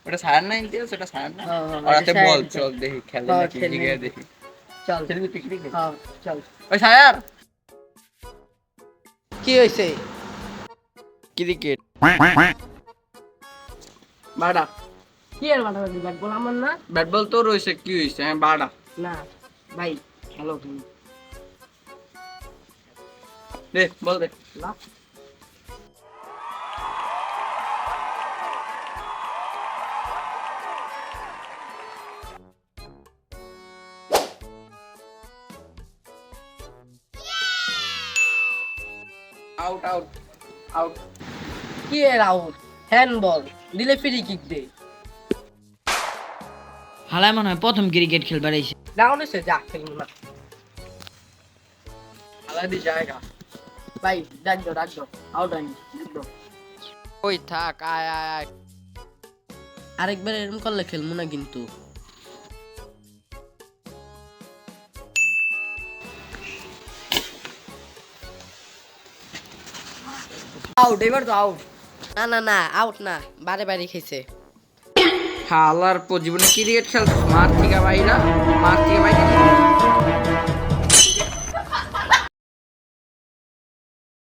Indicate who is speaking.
Speaker 1: ওটা সায়ার না ইন্ডিয়া সেটা সায়ার না
Speaker 2: হ্যাঁ, হ্যাঁ,
Speaker 1: আর
Speaker 2: এটা
Speaker 1: রাতে
Speaker 2: সায়ার
Speaker 1: বল
Speaker 2: ইন্ডিয়া।
Speaker 1: চল দেখি খেলে
Speaker 2: হ্যাঁ,
Speaker 1: নাকি
Speaker 2: খেলবে।
Speaker 1: জিগে দেখি
Speaker 2: চল।
Speaker 1: খেলবি পিকনিক
Speaker 2: হ্যাঁ, চল।
Speaker 1: ওই সায়ার
Speaker 2: কি হয়েছে?
Speaker 1: ক্রিকেট
Speaker 2: বাড়া। কি এর বাড়া বাড়ি? ব্যাট বল আমার না?
Speaker 1: ব্যাট বল তো রয়েছে কি হয়েছে হ্যাঁ বাড়া
Speaker 2: না ভাই, হ্যালো
Speaker 1: দে বল দে
Speaker 2: না।
Speaker 1: আউট আউট আউট
Speaker 2: কি এর আউট? হ্যান্ড বল দিলে ফ্রি কিক দে।
Speaker 3: হালায় মনে হয় প্রথম ক্রিকেট খেলবার এসে।
Speaker 2: ডাউন এসে যা খেলবো না।
Speaker 1: আলাদি জায়গা
Speaker 2: ভাই ডাক দাও আউট হয়নি, ডাক দাও।
Speaker 1: ওই থাক আয় আয় আয়
Speaker 2: আরেকবার এরকম করলে খেলবো না কিন্তু। আউট, এবার তো আউট। না না না, আউট না, বারে বারে খেয়েছে।
Speaker 1: হালার পর জীবনে ক্রিকেট খেলছিস মার থেকে বাইরা মার থেকে বাইরে